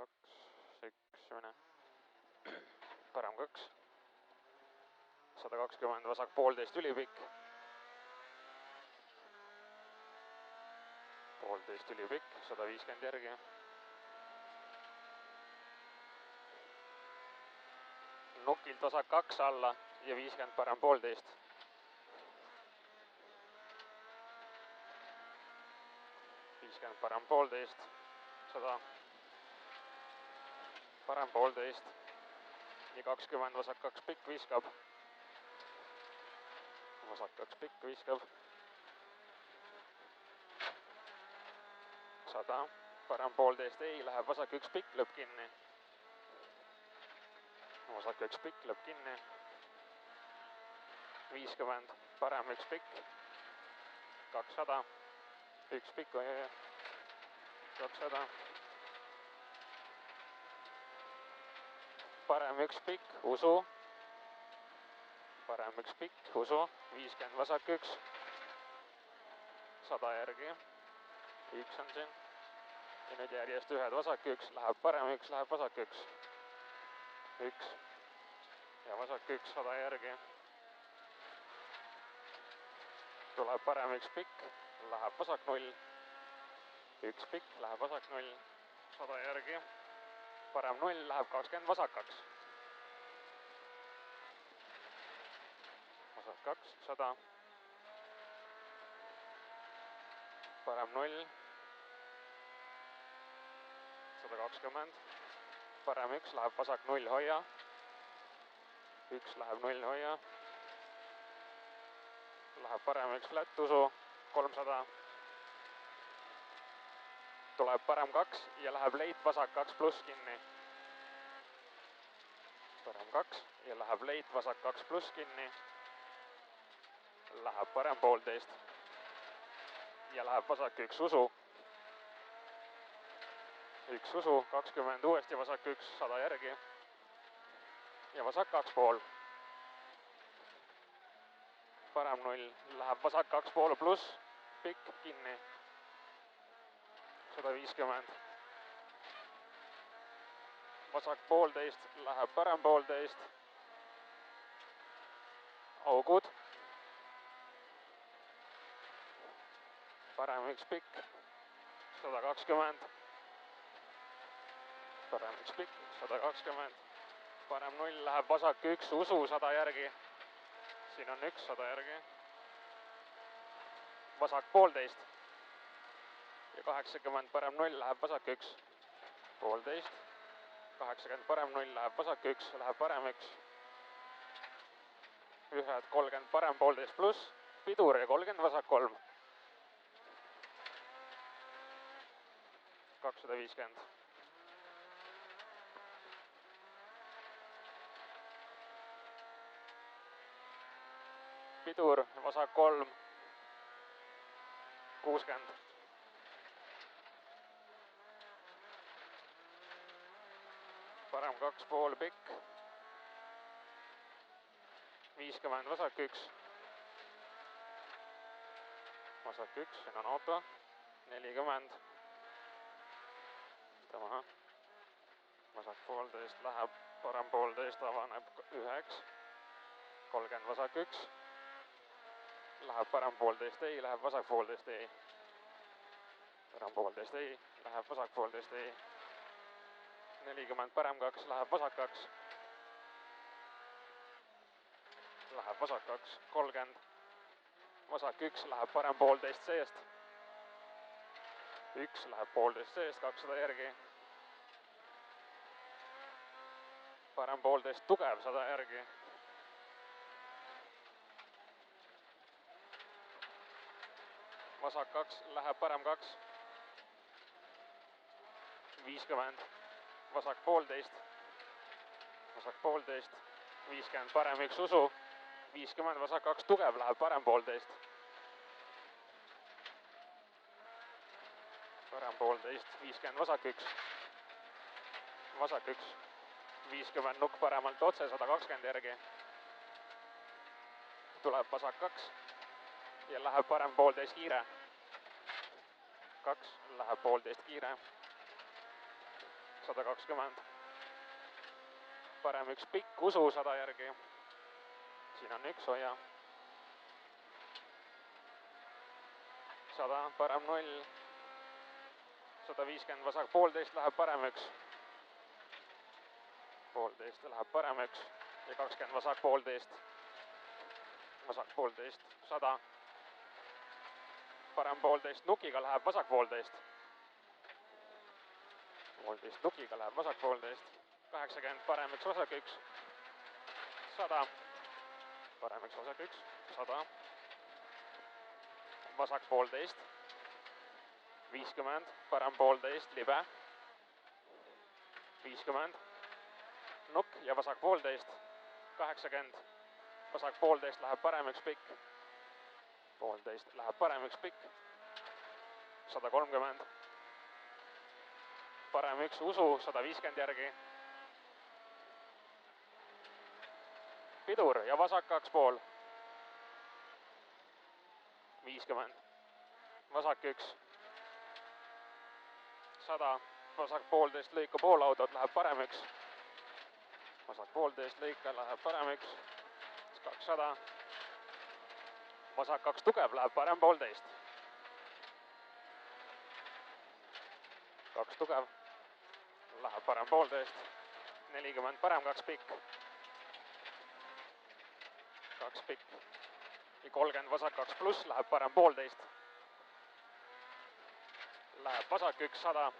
2, 1, mine. Parem 2. 120, vasak 1,5 ülipikk. 1,5 ülipikk, 150 järgi. Nukilt vasak 2 alla ja 50 parem 1,5. Parem 1,5, 100, parem 1,5 ja 20 vasak 2 pikk viskab. Vasak 2 pikk viskab. 100, parem 1,5 ei, läheb vasak 1 pikk, lööb kinni. Vasak 1 pikk, lööb kinni. 50, parem 1 pikk. 200, 1 pikk, 200. Parem 1 pikk, usu. Parem 1 pikk, usu. 50 vasak 1. 100 järgi. 1 on siin. Ja nüüd järjest ühed vasak 1, läheb parem 1, läheb vasak 1. 1. Ja vasak 1, 100 järgi. Tuleb parem 1 pikk, läheb vasak 0. 1 pikk, läheb vasak 0. 100 järgi. Parem 0, läheb 20 vasak 2. Vasak 2, 100. Parem 0. 120. Parem 1, läheb vasak 0, hoia. 1 läheb 0, hoia. Läheb parem 1 flat, usu. 300. Tuleb parem 2 ja läheb leit vasak 2 pluss kinni. Parem 2 ja läheb leit vasak 2 pluss kinni. Läheb parem 1,5. Ja läheb vasak 1 usu. 1 usu, 20, uuesti vasak 1, 100 järgi. Ja vasak 2,5. Parem 0, läheb vasak 2,5 pluss, pikk kinni. 150. Vasak 1,5, läheb parem 1,5. Augud. Parem 1 pikk, 120. Parem 1 pikk, 120. Parem 0, läheb vasak 1, usu 100 järgi. Siin on 1, 100 järgi. Vasak 1,5. Ja 80 parem 0, läheb vasak 1. 1,5. 80 parem 0, läheb vasak 1, läheb parem 1. Ühed 30 parem 1,5 pluss, pidur ja 30 vasak 3. 250. Pidur, vasak 3. 60. Parem 2,5 pikk. 50 vasak 1. Vasak 1, siin on auto. 40. Maha. Vasak 1,5 läheb, parem 1,5 avaneb 1. 30 vasak 1. Läheb parem 1,5 ei, läheb vasak 1,5 ei. Parem 1,5 ei, läheb vasak 1,5 ei. 40 parem 2, läheb vasak 2. Läheb vasak 2, 30. Vasak 1, läheb parem 1,5 seest. 1 läheb 1,5 seest, 200 järgi. Parem 1,5 tugev, 100 järgi. Vasak 2, läheb parem 2. 50. Vasak 1,5. Vasak 1,5. 50 parem 1 usu. 50 vasak 2 tugev, läheb parem 1,5. Parem 1,5, 50 vasak 1. Vasak 1. 50 nukk paremalt otse, 120 järgi. Tuleb vasak 2. Ja läheb parem 1,5 kiire. 2, läheb 1,5 kiire. 120. Parem üks pikk, usu 100 järgi. Siin on üks, hoia. 100, parem 0. 150 vasak, 1,5 läheb parem üks. 1,5 läheb parem üks. Ja 20 vasak, 1,5. Vasak 1,5, 100. Parem 1,5, nukiga läheb vasak 1,5. 1,5 nukiga läheb vasak 1,5. 80, parem üks, vasak üks. 100. Parem üks, vasak üks. 100. Vasak 1,5. 50, parem 1,5, libe. 50. Nukk ja vasak 1,5. 80. Vasak 1,5 läheb parem üks pikk. 1,5 läheb parem üks pikk. 130. Parem üks, usu 150 järgi. Pidur ja vasak 2,5. 50. Vasak 1. 100. Vasak 1,5 lõika poolaudot läheb parem üks. Vasak 1,5 lõika läheb parem üks. 200. Vasak 2 tugev läheb parem 1,5. 2 tugev läheb parem 1,5. 40, parem 2 pikk. 2 pikk. Ja 30 vasak 2 pluss läheb parem 1,5. Läheb vasak 1, 100.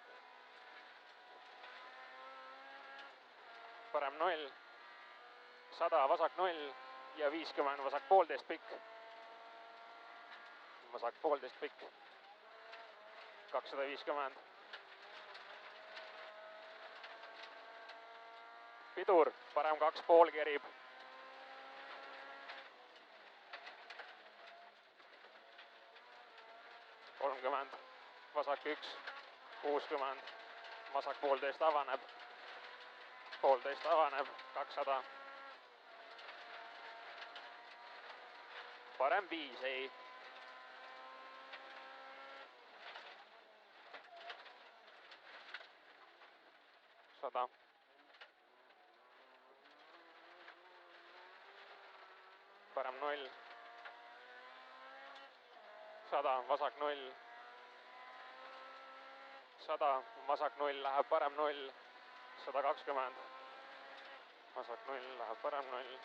Parem 0. 100 vasak 0 ja 50 vasak 1,5 pikk. Vasak 1,5 pikk. 250. Pidur, parem 2,5 kerib. 30. Vasak 1. 60. Vasak 1,5 avaneb. 1,5 avaneb. 200. Parem 5, ei. 100. Parem 0. 100, vasak 0. 100, vasak 0 läheb parem 0. 120. Vasak 0 läheb parem 0.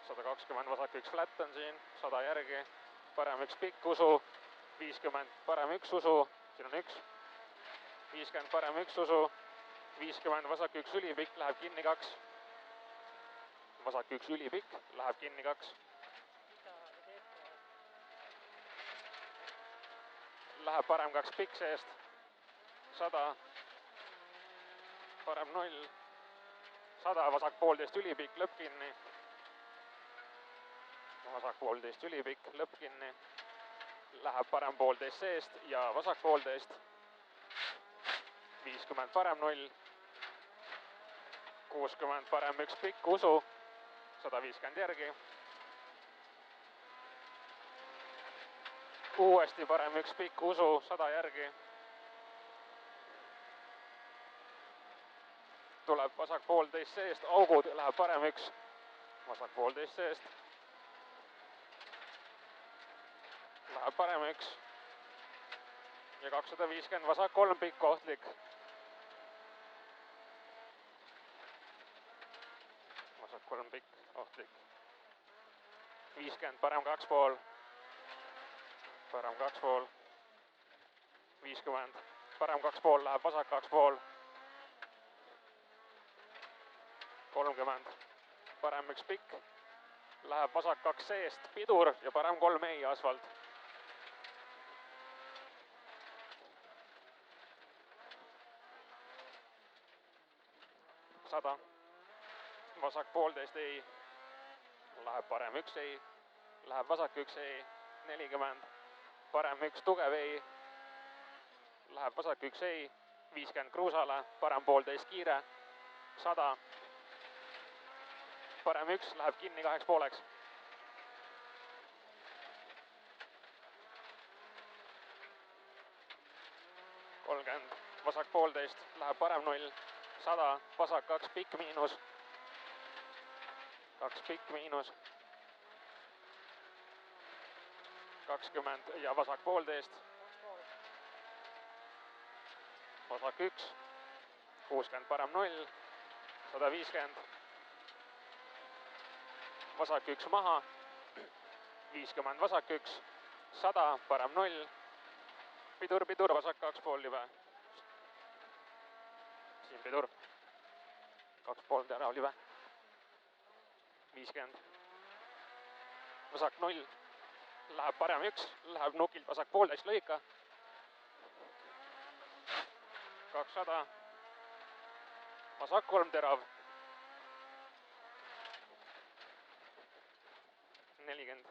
120, vasak 1 flat on siin. 100 järgi. Parem 1 pikk, usu. 50, parem 1 usu. Siin on 1. 50, parem 1 usu. 50, vasak 1 ülipikk, läheb kinni 2. Vasak 1 ülipikk, läheb kinni 2. Läheb parem 2 pikk seest. 100. Parem 0. 100, vasak 1,5 ülipikk, lõpp kinni. Vasak 1,5 ülipikk, lõpp kinni. Läheb parem 1,5 seest ja vasak 1,5. 50, parem 0. 60, parem 1 pikk, usu. 150 järgi. Uuesti parem 1 pikk, usu. 100 järgi. Tuleb vasak 1,5 seest, augud, läheb parem 1. Vasak 1,5 seest. Läheb parem 1. Ja 250, vasak 3 pikk, ohtlik. Vasak 3 pikk, ohtlik. 50, parem 2,5. Parem 2,5. 50, parem 2,5 läheb vasak 2,5. 30, parem 1 pikk. Läheb vasak 2 seest, pidur ja parem 3 ei asfalt. 100. Vasak 1,5 ei. Läheb parem 1 ei. Läheb vasak 1 ei. 40. Parem 1 tugev ei. Läheb vasak 1 ei. 50 kruusale. Parem 1,5 kiire. 100. Parem 1 läheb kinni 2,5. 30, vasak 1,5, läheb parem 0, 100, vasak 2 pikk miinus, 2 pikk miinus, 20 ja vasak 1,5, vasak 1, 60 parem 0, 150, vasak 1 maha, 50 vasak 1, 100 parem 0, pidur, vasak 2,5 libe, siin pidur, 2,5 ära libe, 50, vasak 0, läheb parem 1, läheb nukilt vasak 1,5 lõika, 200, vasak 3 terav, 40,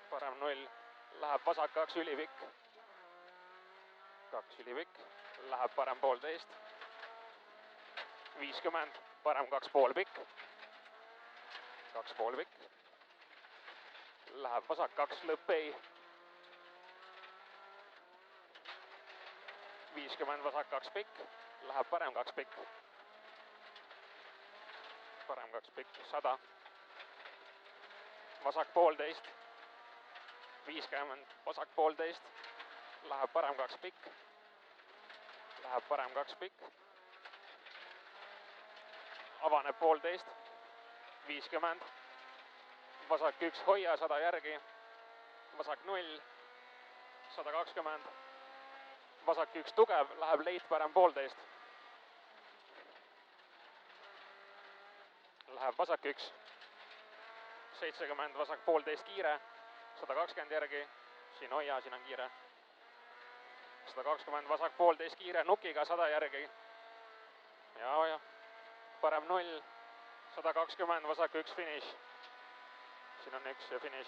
parem 0, läheb vasak 2 ülipikk, 2 ülipikk, läheb parem 1,5, 50, parem 2,5 pikk, 2,5 pikk, läheb vasak 2 lõpp-ei, 50 vasak 2 pikk, läheb parem 2 pikk, parem 2 pikk, 100, vasak 1,5, 50, vasak 1,5, läheb parem 2 pikk, läheb parem 2 pikk, avaneb 1,5, 50, vasak 1 hoia, 100 järgi, vasak 0, 120, vasak 1 tugev, läheb leit parem 1,5, läheb vasak 1, 70, vasak 1,5 kiire, 120 järgi, siin hoia, siin on kiire, 120, vasak 1,5 kiire, nukiga 100 järgi, ja, parem 0, 120, vasak 1 finiš, siin on 1 ja finiš.